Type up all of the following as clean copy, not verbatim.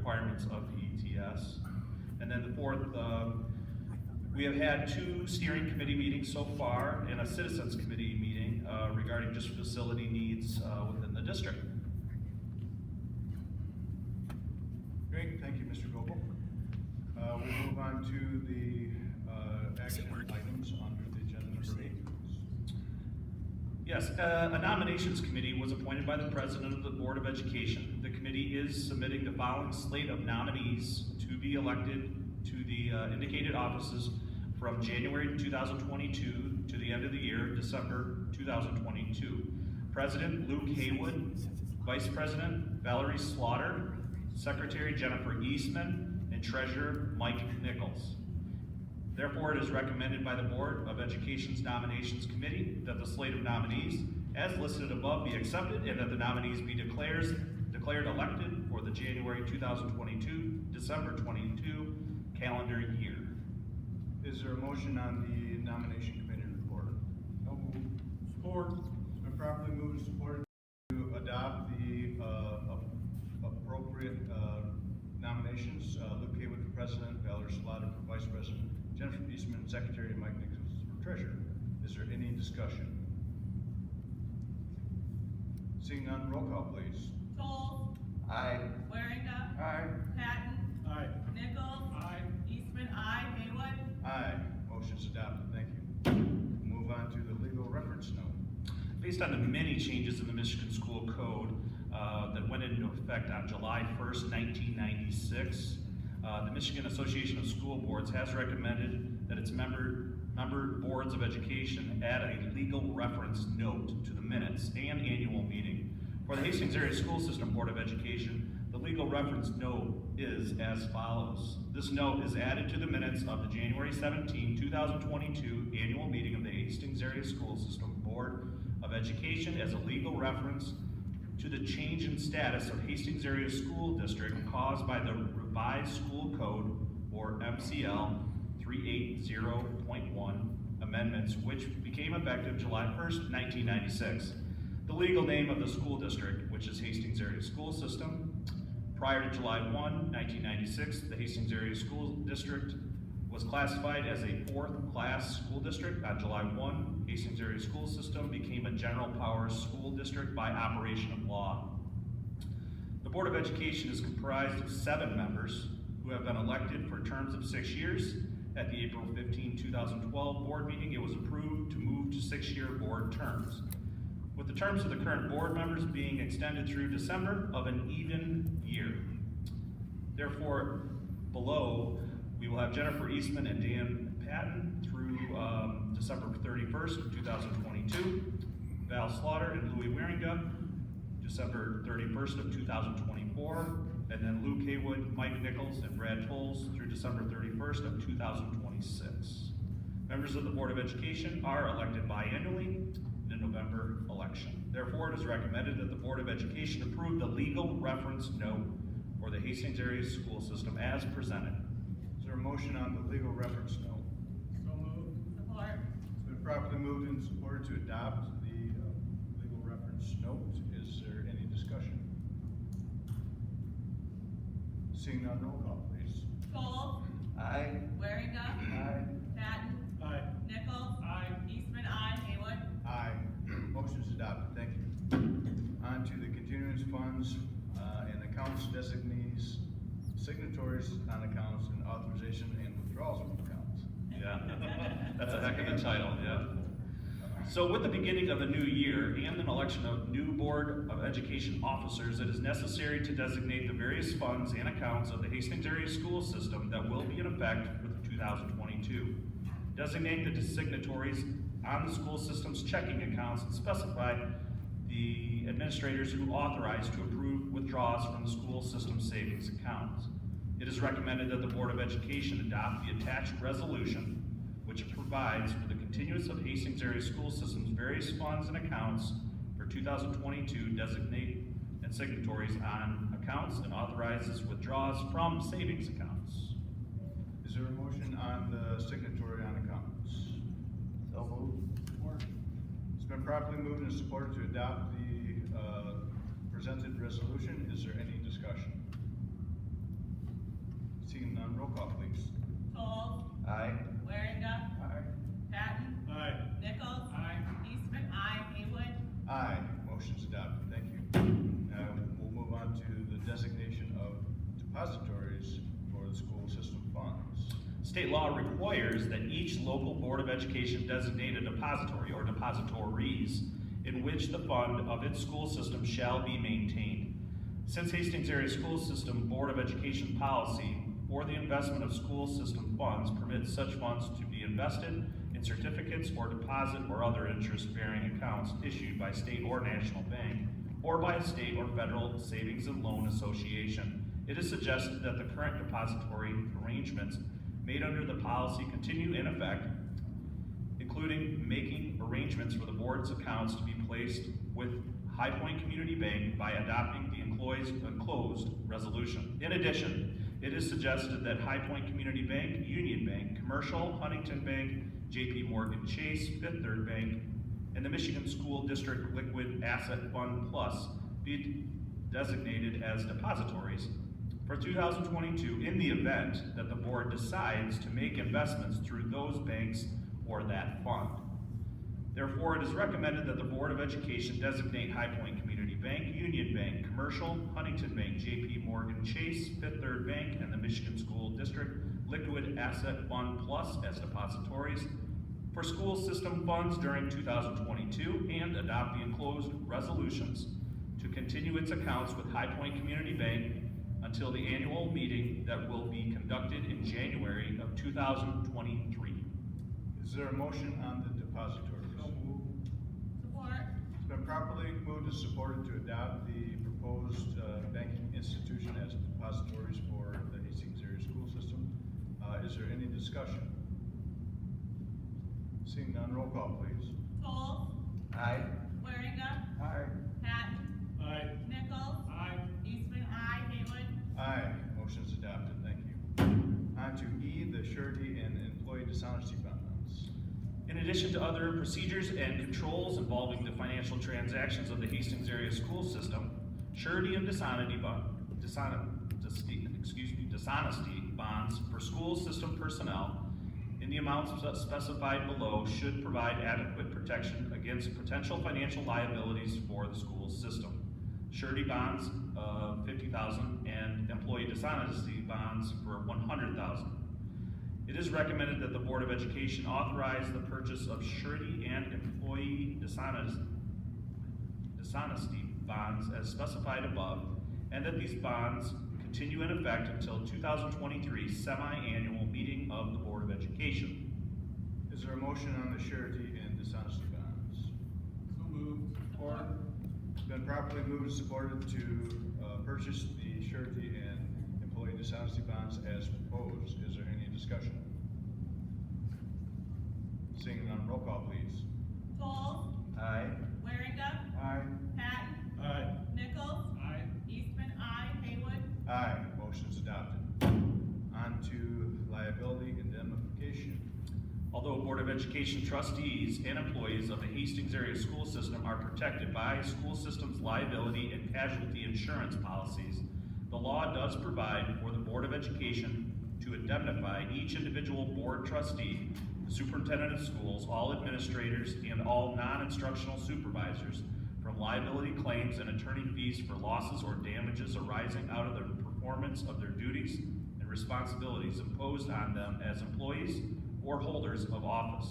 requirements of the ETS. And then the fourth, we have had 2 steering committee meetings so far and a citizens committee meeting regarding just facility needs within the district. Great, thank you, Mr. Goebel. We'll move on to the action items under the agenda number 8. Yes, a nominations committee was appointed by the president of the Board of Education. The committee is submitting the following slate of nominees to be elected to the indicated offices from January 2022 to the end of the year, December 2022. President Luke Haywood, Vice President Valerie Slaughter, Secretary Jennifer Eastman, and Treasurer Mike Nichols. Therefore, it is recommended by the Board of Education's Nominations Committee that the slate of nominees, as listed above, be accepted and that the nominees be declared elected for the January 2022, December 22 calendar year. Is there a motion on the nomination committee report? So moved. Support. It's been properly moved and supported to adopt the appropriate nominations. Luke Haywood for president, Valerie Slaughter for vice president, Jennifer Eastman, secretary, and Mike Nichols for treasurer. Is there any discussion? Seeing none, roll call, please. Scholes. Aye. Waringa. Aye. Patton. Aye. Nichols. Aye. Eastman. Aye. Haywood. Aye. Motion's adopted. Thank you. Move on to the legal reference note. Based on the many changes in the Michigan School Code that went into effect on July 1st, 1996, the Michigan Association of School Boards has recommended that its member boards of education add a legal reference note to the minutes and annual meeting. For the Hastings Area School System Board of Education, the legal reference note is as follows. This note is added to the minutes of the January 17, 2022 annual meeting of the Hastings Area School System Board of Education as a legal reference to the change in status of Hastings Area School District caused by the Revised School Code, or MCL 380.1 amendments, which became effective July 1st, 1996. The legal name of the school district, which is Hastings Area School System. Prior to July 1, 1996, the Hastings Area School District was classified as a 4th class school district. On July 1, Hastings Area School System became a general powers school district by operation of law. The Board of Education is comprised of 7 members who have been elected for terms of 6 years. At the April 15, 2012 board meeting, it was approved to move to 6-year board terms, with the terms of the current board members being extended through December of an even year. Therefore, below, we will have Jennifer Eastman and Dan Patton through December 31st, 2022, Val Slaughter and Louis Waringa, December 31st of 2024, and then Luke Haywood, Mike Nichols, and Brad Tolles through December 31st of 2026. Members of the Board of Education are elected biannually in a November election. Therefore, it is recommended that the Board of Education approve the legal reference note for the Hastings Area School System as presented. Is there a motion on the legal reference note? So moved. Support. It's been properly moved and supported to adopt the legal reference note. Is there any discussion? Seeing none, roll call, please. Scholes. Aye. Waringa. Aye. Patton. Aye. Nichols. Aye. Eastman. Aye. Haywood. Aye. Motion's adopted. Thank you. On to the continuance funds and accounts designees, signatories on accounts, and authorization and withdrawals from accounts. Yeah, that's a heck of a title, yeah. So with the beginning of a new year and an election of new Board of Education officers, it is necessary to designate the various funds and accounts of the Hastings Area School System that will be in effect for the 2022. Designate the signatories on the school system's checking accounts and specify the administrators who authorize to approve withdrawals from the school system savings accounts. It is recommended that the Board of Education adopt the attached resolution, which provides for the continuance of Hastings Area School System's various funds and accounts for 2022, designate and signatories on accounts, and authorizes withdrawals from savings accounts. Is there a motion on the signatory on accounts? So moved. Support. It's been properly moved and supported to adopt the presented resolution. Is there any discussion? Seeing none, roll call please. Folds, Aye. Waringa, Aye. Patton, Aye. Nichols, Aye. Eastman, I, Haywood, Aye, motion's adopted, thank you. Now, we'll move on to the designation of depositories for the school system funds. State law requires that each local Board of Education designate a depository or depositories in which the fund of its school system shall be maintained. Since Hastings Area School System Board of Education policy for the investment of school system funds permits such funds to be invested in certificates or deposit or other interest-bearing accounts issued by state or national bank or by a state or federal savings and loan association, it is suggested that the current depository arrangements made under the policy continue in effect, including making arrangements for the board's accounts to be placed with High Point Community Bank by adopting the enclosed resolution. In addition, it is suggested that High Point Community Bank, Union Bank, Commercial, Huntington Bank, JP Morgan Chase, Fifth Third Bank, and the Michigan School District Liquid Asset Fund Plus be designated as depositories for 2022 in the event that the board decides to make investments through those banks or that fund. Therefore, it is recommended that the Board of Education designate High Point Community Bank, Union Bank, Commercial, Huntington Bank, JP Morgan Chase, Fifth Third Bank, and the Michigan School District Liquid Asset Fund Plus as depositories for school system funds during 2022 and adopt the enclosed resolutions to continue its accounts with High Point Community Bank until the annual meeting that will be conducted in January of 2023. Is there a motion on the depositories? support, It's been properly moved and supported to adopt the proposed banking institution as depositories for the Hastings Area School System. Is there any discussion? Seeing none, roll call please. Folds, Aye. Waringa, Aye. Patton, Aye. Nichols, Aye. Eastman, I, Haywood, Aye, motion's adopted, thank you. On to E, the surety and employee dishonesty bonds. In addition to other procedures and controls involving the financial transactions of the Hastings Area School System, surety and dishonesty bonds for school system personnel in the amounts specified below should provide adequate protection against potential financial liabilities for the school system. Surety bonds of $50,000 and employee dishonesty bonds for $100,000. It is recommended that the Board of Education authorize the purchase of surety and employee dishonesty bonds as specified above, and that these bonds continue in effect until 2023 semi-annual meeting of the Board of Education. Is there a motion on the surety and dishonesty bonds? So moved. support, It's been properly moved and supported to purchase the surety and employee dishonesty bonds as proposed. Is there any discussion? Seeing none, roll call please. Folds, Aye. Waringa, Aye. Patton, Aye. Nichols, Aye. Eastman, I, Haywood, Aye, motion's adopted. On to liability indemnification. Although Board of Education trustees and employees of the Hastings Area School System are protected by school system's liability and casualty insurance policies, the law does provide for the Board of Education to indemnify each individual board trustee, the superintendent of schools, all administrators, and all non-instructional supervisors from liability claims and attorney fees for losses or damages arising out of the performance of their duties and responsibilities imposed on them as employees or holders of office,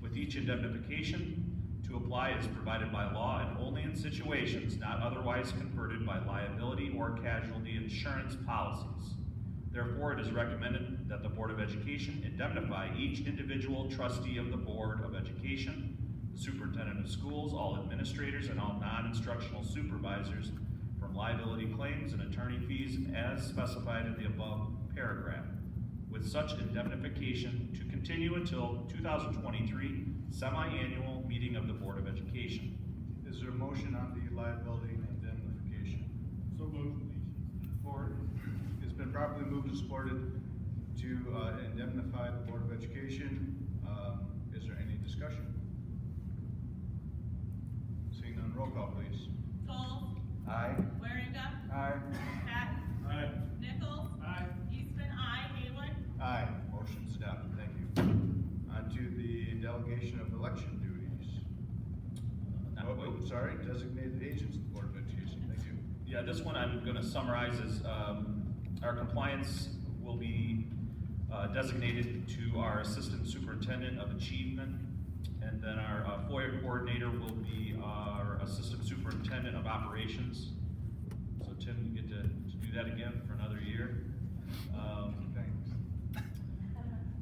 with each indemnification to apply as provided by law and only in situations not otherwise converted by liability or casualty insurance policies. Therefore, it is recommended that the Board of Education indemnify each individual trustee of the Board of Education, the superintendent of schools, all administrators, and all non-instructional supervisors from liability claims and attorney fees as specified in the above paragraph, with such indemnification to continue until 2023 semi-annual meeting of the Board of Education. Is there a motion on the liability indemnification? So moved. Support. It's been properly moved and supported to indemnify the Board of Education. Is there any discussion? Seeing none, roll call please. Folds, Aye. Waringa, Aye. Patton, Aye. Nichols, Aye. Eastman, I, agents of the Board of Education. Thank you. Yeah, this one I'm gonna summarize as, our compliance will be designated to our Assistant Superintendent of Achievement, and then our FOIA Coordinator will be our Assistant Superintendent of Operations. So Tim, you get to do that again for another year. Thanks.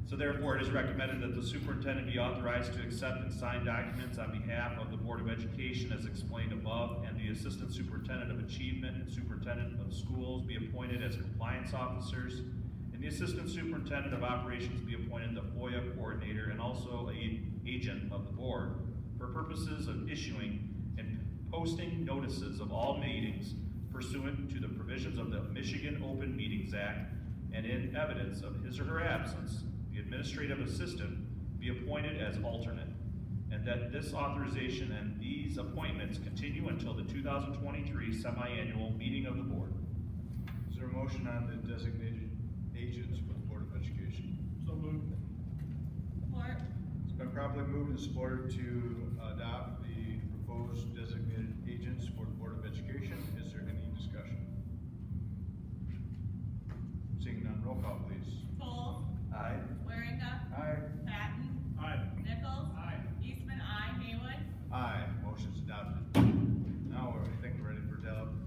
So therefore, it is recommended that the superintendent be authorized to accept and sign documents on behalf of the Board of Education as explained above, and the Assistant Superintendent of Achievement and Superintendent of Schools be appointed as compliance officers, and the Assistant Superintendent of Operations be appointed the FOIA Coordinator and also an agent of the Board for purposes of issuing and posting notices of all meetings pursuant to the provisions of the Michigan Open Meetings Act, and in evidence of his or her absence, the administrative assistant be appointed as alternate, and that this authorization and these appointments continue until the 2023 semi-annual meeting of the board. Is there a motion on the designated agents for the Board of Education? So moved. Support. It's been properly moved and supported to adopt the proposed designated agents for the Board of Education. Is there any discussion? Seeing none, roll call please. Folds, Aye. Waringa, Aye. Patton, Aye. Nichols. Aye. Eastman, I. Haywood. Aye, motion's adopted. Now, I think we're ready for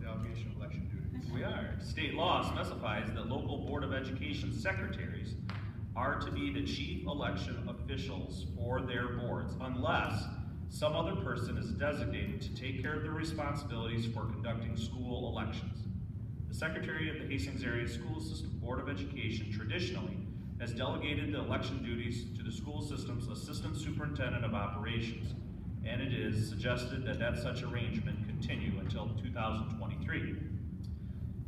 delegation of election duties. We are. State law specifies that local Board of Education secretaries are to be the chief election officials for their boards unless some other person is designated to take care of the responsibilities for conducting school elections. The Secretary of the Hastings Area School System Board of Education traditionally has delegated the election duties to the school system's Assistant Superintendent of Operations, and it is suggested that such arrangement continue until 2023.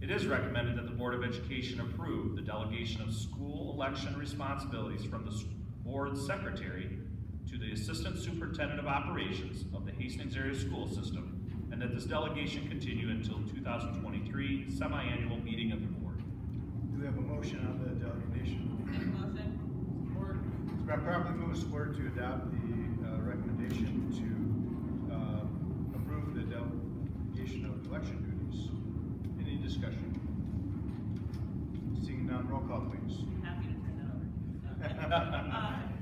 It is recommended that the Board of Education approve the delegation of school election responsibilities from the board secretary to the Assistant Superintendent of Operations of the Hastings Area School System, and that this delegation continue until 2023 semi-annual meeting of the board. Do we have a motion on the delegation? Motion. Support. It's been properly moved and supported to adopt the recommendation to approve the delegation of election duties. Any discussion? Seeing none, roll call please. Happy to turn that over.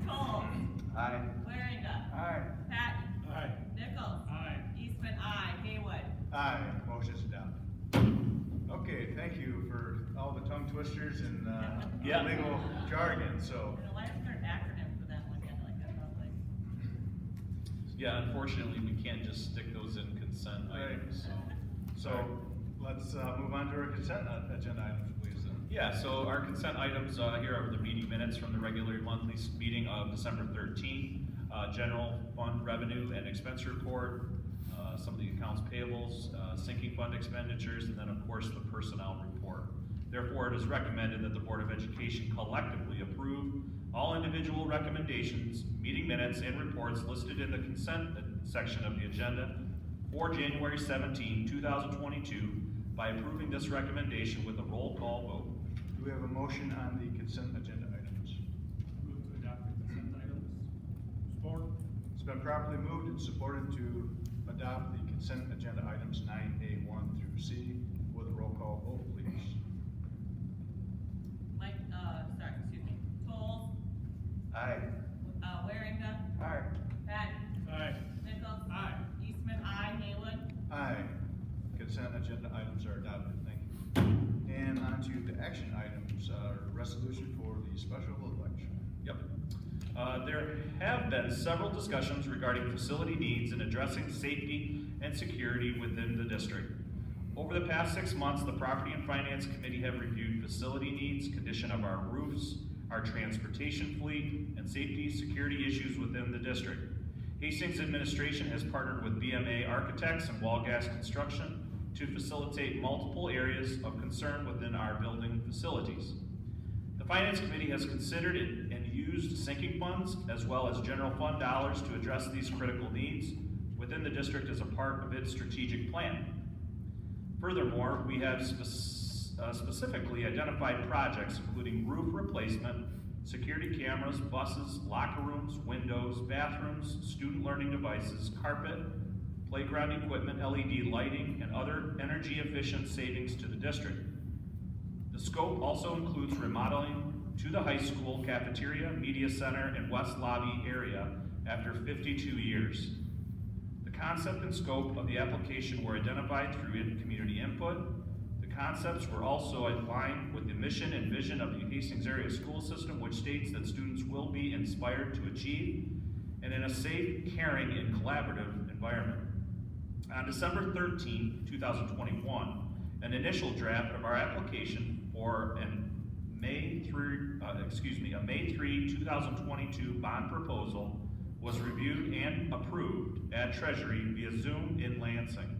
Folds, Aye. Waringa, Aye. Patton, Aye. Nichols. Aye. Eastman, I. Haywood. Aye, motion's adopted. Okay, thank you for all the tongue twisters and Yeah. legal jargon, so. And why is there an acronym for that one? Kind of like that, probably. Yeah, unfortunately, we can't just stick those in consent items, So let's move on to our consent agenda items, please. Then. Yeah, so our consent items here are the meeting minutes from the regular monthly meeting of December 13th, general fund revenue and expense report, some of the accounts payables, sinking fund expenditures, and then of course the personnel report. Therefore, it is recommended that the Board of Education collectively approve all individual recommendations, meeting minutes, and reports listed in the consent section of the agenda for January 17, 2022 by approving this recommendation with a roll call vote. Do we have a motion on the consent agenda items? Move to adopt the consent items. Support. It's been properly moved and supported to adopt the consent agenda items 9A 1 through C with a roll call vote, please. Mike, sorry, excuse me. Folds, Aye. Waringa, Aye. Patton, Aye. Nichols. Aye. Eastman, I. Haywood. Aye. Consent agenda items are adopted, thank you. And on to the action items, resolution for the special election. Yep. There have been several discussions regarding facility needs and addressing safety and security within the district. Over the past 6 months, the Property and Finance Committee have reviewed facility needs, condition of our roofs, our transportation fleet, and safety security issues within the district. Hastings administration has partnered with BMA Architects and Wallgas Construction to facilitate multiple areas of concern within our building facilities. The Finance Committee has considered and used sinking funds as well as general fund dollars to address these critical needs within the district as a part of its strategic plan. Furthermore, we have specifically identified projects including roof replacement, security cameras, buses, locker rooms, windows, bathrooms, student learning devices, carpet, playground equipment, LED lighting, and other energy efficient savings to the district. The scope also includes remodeling to the high school cafeteria, media center, and west lobby area after 52 years. The concept and scope of the application were identified through community input. The concepts were also aligned with the mission and vision of the Hastings area school system, which states that students will be inspired to achieve and in a safe, caring, and collaborative environment. On December 13, 2021, an initial draft of our application for a May 3, 2022 bond proposal was reviewed and approved at Treasury via Zoom in Lansing.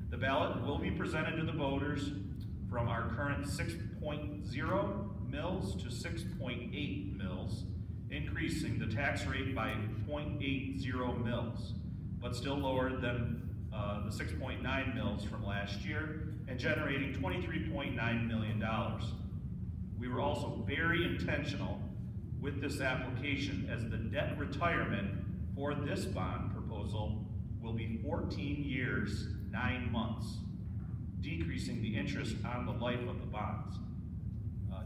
The ballot will be presented to the voters from our current 6.0 mils to 6.8 mils, increasing the tax rate by 0.80 mils, but still lower than the 6.9 mils from last year, and generating $23.9 million. We were also very intentional with this application, as the debt retirement for this bond proposal will be 14 years, 9 months, decreasing the interest on the life of the bonds.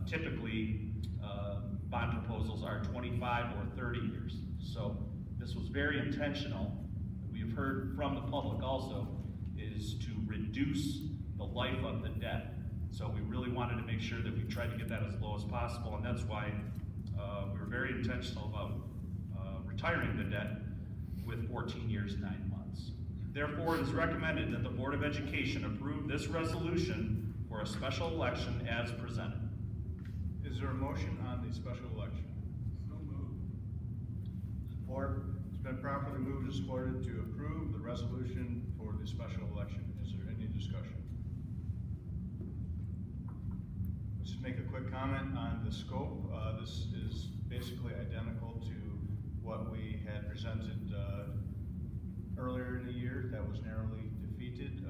Typically, bond proposals are 25 or 30 years. So this was very intentional. We have heard from the public also is to reduce the life of the debt. So we really wanted to make sure that we tried to get that as low as possible, and that's why we were very intentional about retiring the debt with 14 years, 9 months. Therefore, it is recommended that the Board of Education approve this resolution for a special election as presented. Is there a motion on the special election? So moved. Support. It's been properly moved and supported to approve the resolution for the special election. Is there any discussion? Let's just make a quick comment on the scope. This is basically identical to what we had presented earlier in the year that was narrowly defeated.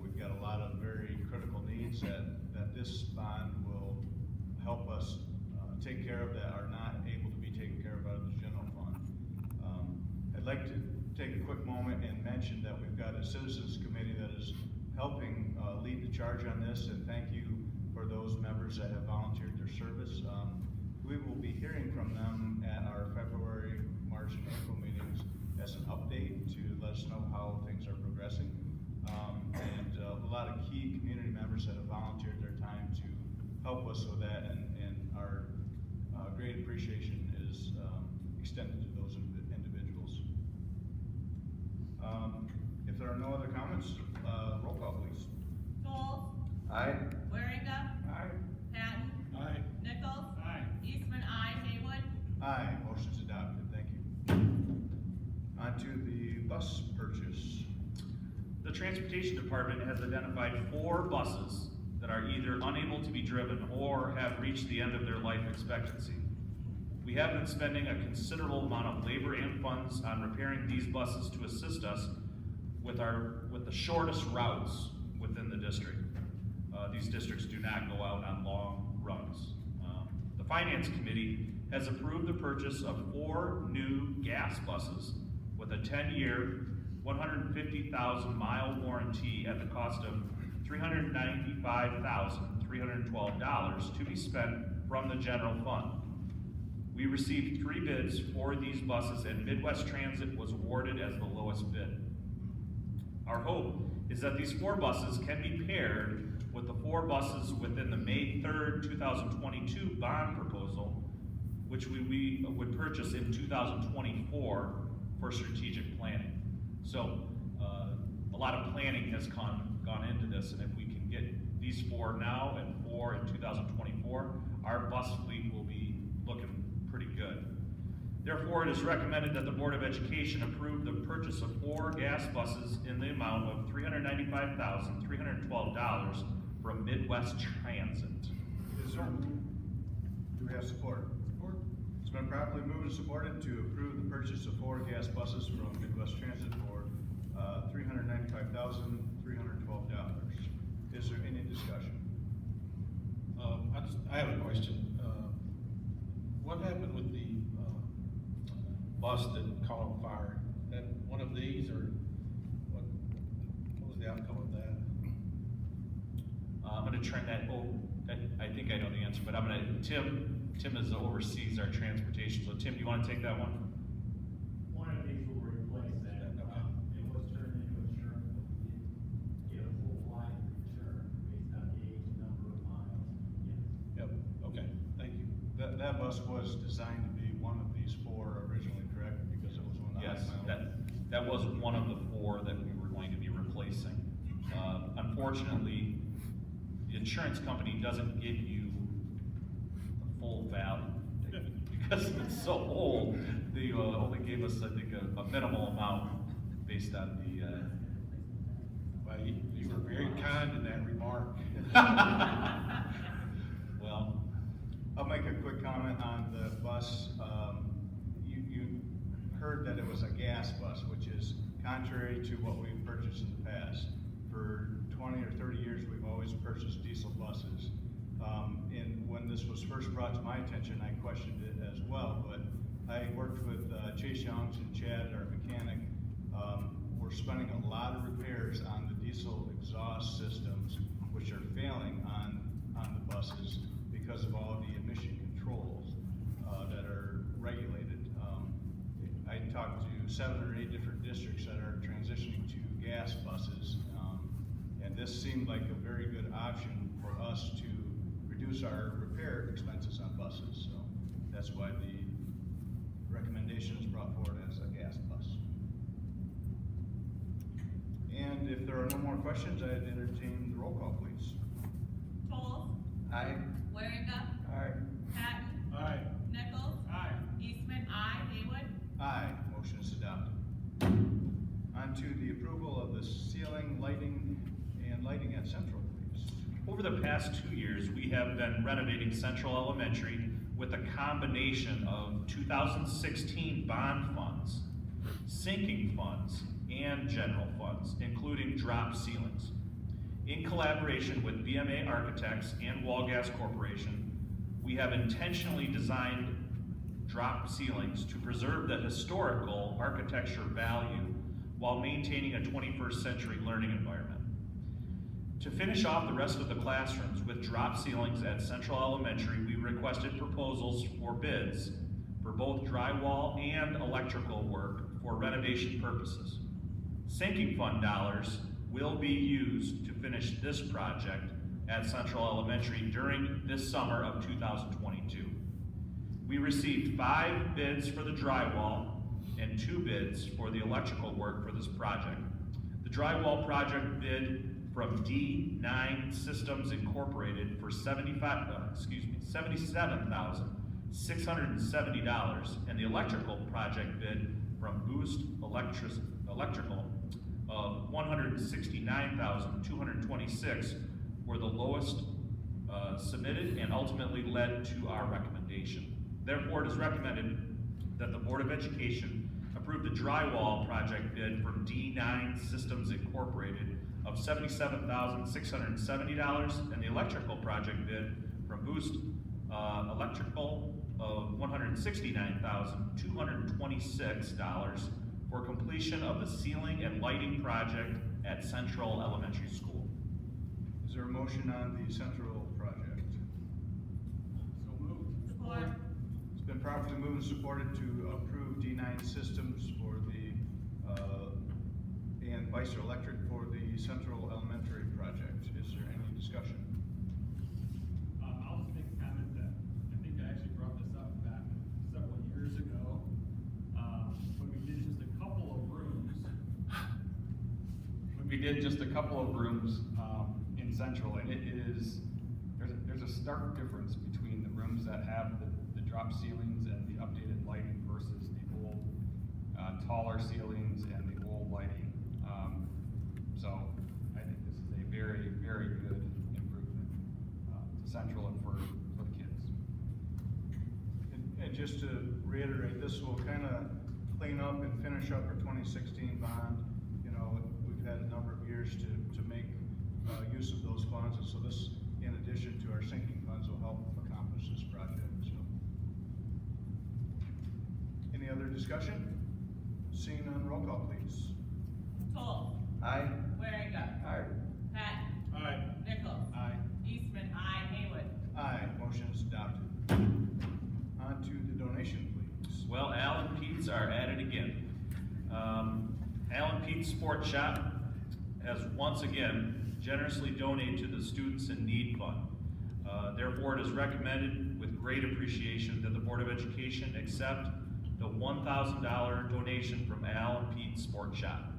We've got a lot of very critical needs that this bond will help us take care of that are not able to be taken care of out of the general fund. I'd like to take a quick moment and mention that we've got a citizens committee that is helping lead the charge on this, and thank you for those members that have volunteered their service. We will be hearing from them at our February, March, and April meetings as an update to let us know how things are progressing. And a lot of key community members that have volunteered their time to help us with that, and our great appreciation is extended to those individuals. If there are no other comments, roll call please. Schultz, Aye. Waringa, Aye. Patton, Aye. Nichols, Aye. Eastman, aye, Haywood. Aye, motion's adopted, thank you. On to the bus purchase. The Transportation Department has identified 4 buses that are either unable to be driven or have reached the end of their life expectancy. We have been spending a considerable amount of labor and funds on repairing these buses to assist us with the shortest routes within the district. These districts do not go out on long runs. The Finance Committee has approved the purchase of 4 new gas buses with a 10-year, 150,000 mile warranty at the cost of $395,312 to be spent from the general fund. We received 3 bids for these buses, and Midwest Transit was awarded as the lowest bid. Our hope is that these 4 buses can be paired with the 4 buses within the May 3rd, 2022 bond proposal, which we would purchase in 2024 for strategic planning. So a lot of planning has gone into this, and if we can get these 4 now and 4 in 2024, our bus fleet will be looking pretty good. Therefore, it is recommended that the Board of Education approve the purchase of 4 gas buses in the amount of $395,312 from Midwest Transit. Is there, do we have support? Support. It's been properly moved and supported to approve the purchase of 4 gas buses from Midwest Transit for $395,312. Is there any discussion? I have a question. What happened with the bus that caught on fire? That one of these, or the outcome of that? I'm gonna turn that over, I think I know the answer, but I'm gonna, Tim oversees our transportation, so Tim, do you wanna take that one? One of these will replace that. It was turned into insurance, but we didn't get a full line return based on the age and number of miles. Yes. Yep, okay, thank you. That bus was designed to be one of these four originally, correct? Because it was one of the Yes, high mileage. that was one of the four that we were going to be replacing. Unfortunately, the insurance company doesn't give you the full value. Because it's so old, they only gave us, I think, a minimal amount based on the, Well, you were very kind in that remark. well, I'll make a quick comment on the bus. You heard that it was a gas bus, which is contrary to what we've purchased in the past. For 20 or 30 years, we've always purchased diesel buses. And when this was first brought to my attention, I questioned it as well, but I worked with Chase Youngs and Chad, our mechanic. We're spending a lot of repairs on the diesel exhaust systems, which are failing on the buses because of all the emission controls that are regulated. I talked to 7 or 8 different districts that are transitioning to gas buses, and this seemed like a very good option for us to reduce our repair expenses on buses. So that's why the recommendation is brought forward as a gas bus. And if there are no more questions, I'd entertain the roll call, please. Toles. Aye. Waringa. Aye. Patton. Aye. Nichols. Aye. Eastman. Aye. Haywood. Aye, motion is adopted. On to the approval of the ceiling, lighting, and lighting at Central, please. over the past 2 years, we have been renovating Central Elementary with a combination of 2016 bond funds, sinking funds, and general funds, including drop ceilings. In collaboration with BMA Architects and Wallgas Corporation, we have intentionally designed drop ceilings to preserve the historical architecture value while maintaining a 21st century learning environment. To finish off the rest of the classrooms with drop ceilings at Central Elementary, we requested proposals for bids for both drywall and electrical work for renovation purposes. Sinking fund dollars will be used to finish this project at Central Elementary during this summer of 2022. We received 5 bids for the drywall and 2 bids for the electrical work for this project. The drywall project bid from D9 Systems Incorporated for $77,670, and the electrical project bid from Boost Electrical of $169,226 were the lowest submitted and ultimately led to our recommendation. Therefore, it is recommended that the Board of Education approve the drywall project bid from D9 Systems Incorporated of $77,670 and the electrical project bid from Boost Electrical of $169,226 for completion of the ceiling and lighting project at Central Elementary School. Is there a motion on the Central project? So moved. Support. It's been properly moved and supported to approve D9 Systems for the, and Weiser Electric for the Central Elementary project. Is there any discussion? I'll just make a comment that I think I actually brought this up back several years ago. When we did just a couple of rooms. When we did just a couple of rooms, in Central, and it is, there's a stark difference between the rooms that have the drop ceilings and the updated lighting versus the old, taller ceilings and the old lighting. So I think this is a very, very good improvement to Central and for the kids. And just to reiterate, this will kind of clean up and finish up our 2016 bond. You know, we've had a number of years to make use of those funds, and so this, in addition to our sinking funds, will help accomplish this project. So, any other discussion? Seeing none, roll call, please. Toles. Aye. Waringa. Pete Sports Shop has once again generously donated to the Students in Need Fund. Their board has recommended with great appreciation that the Board of Education accept the $1,000 donation from Al and Pete Sports Shop.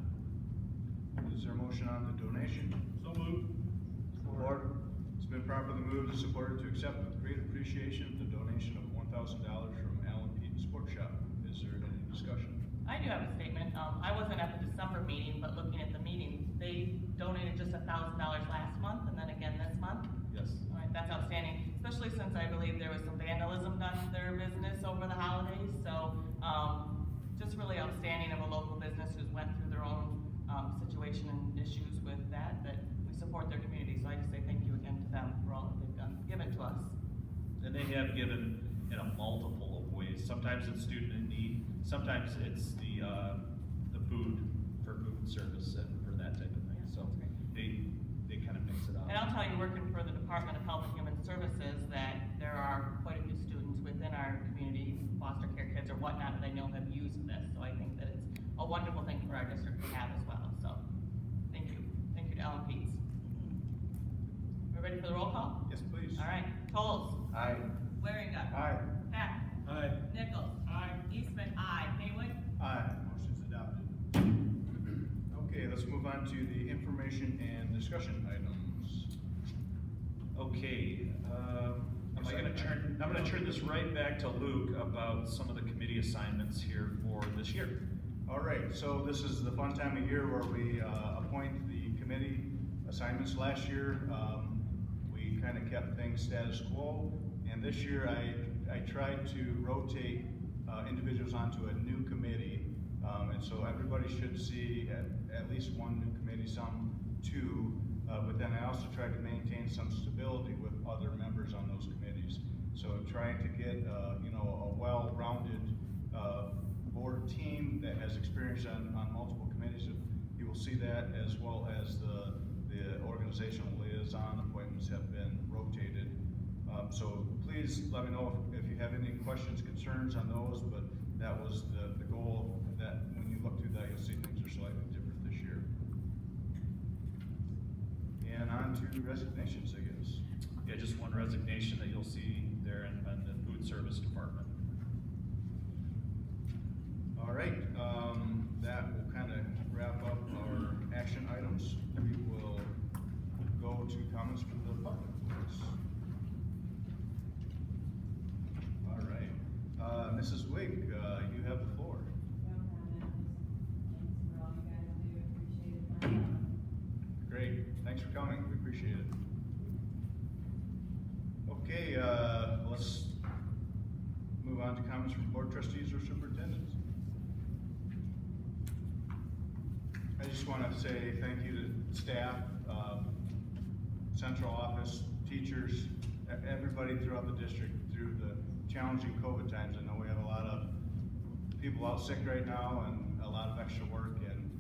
Is there a motion on the donation? So moved. Support. It's been properly moved and supported to accept with great appreciation the donation of $1,000 from Allen Pete Sports Shop. Is there any discussion? I do have a statement. I wasn't at the December meeting, but looking at the meeting, they donated just $1,000 last month and then again this month. Yes. All right, that's outstanding, especially since I believe there was some vandalism done to their business over the holidays. So, just really outstanding of a local business who's went through their own situation and issues with that we support their community. So I just say thank you again to them for all that they've done, given to us. And they have given in a multiple of ways. Sometimes it's student in need, sometimes it's the food for food service and for that type of thing. Yeah, So that's great. they kind of mix it up. And I'll tell you, working for the Department of Health and Human Services, that there are quite a few students within our community, foster care kids or whatnot, that I know have used this. So I think that it's a wonderful thing for our district to have as well. So, thank you. Thank you to Ellen Peets. We're ready for the roll call? Yes, please. All right. Tolles. Aye. Waringa. Aye. Hack. Aye. Nichols. Aye. Eastman. Aye. Haywood. Aye. Motion's adopted. Okay, let's move on to the information and discussion items. Okay, I'm gonna turn this right back to Luke about some of the committee assignments here for this year. All right, so this is the fun time of year where we appoint the committee assignments. Last year, we kind of kept things status quo, and this year I tried to rotate individuals onto a new committee, and so everybody should see at least one new committee, some two, but then I also tried to maintain some stability with other members on those committees. So trying to get a well-rounded board team that has experience on multiple committees. You will see that, as well as the organizational liaison appointments have been rotated. So please let me know if you have any questions, concerns on those, but that was the goal, that when you look through that, you'll see things are slightly different this year. And on to resignations, I guess. Yeah, just one resignation that you'll see there in the food service department. All right, that will kind of wrap up our action items. We will go to comments from the public, please. All right, Mrs. Wig, you have the floor. Great, thanks for coming, we appreciate it. Okay, let's move on to comments from board trustees or superintendents. I just want to say thank you to staff, central office, teachers, everybody throughout the district through the challenging COVID times. I know we have a lot of people out sick right now and a lot of extra work, and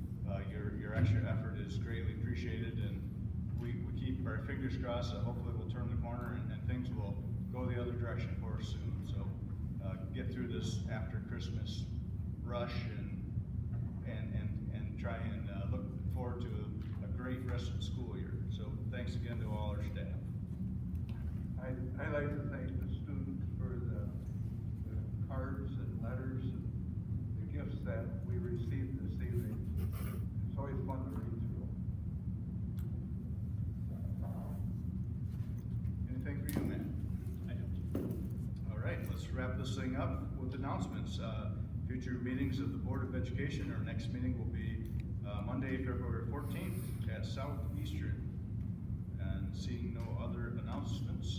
your extra effort is greatly appreciated, and we keep our fingers crossed that hopefully we'll turn the corner and things will go the other direction for us soon. So get through this after Christmas rush and try and look forward to a great rest of the school year. So thanks again to all our staff. I'd like to thank the students for the cards and letters and the gifts that we received this evening. It's always fun to read through. Anything for you, Matt? I do. All right, let's wrap this thing up with announcements. Future meetings of the Board of Education. Our next meeting will be Monday, February 14th at Southeastern. And seeing no other announcements,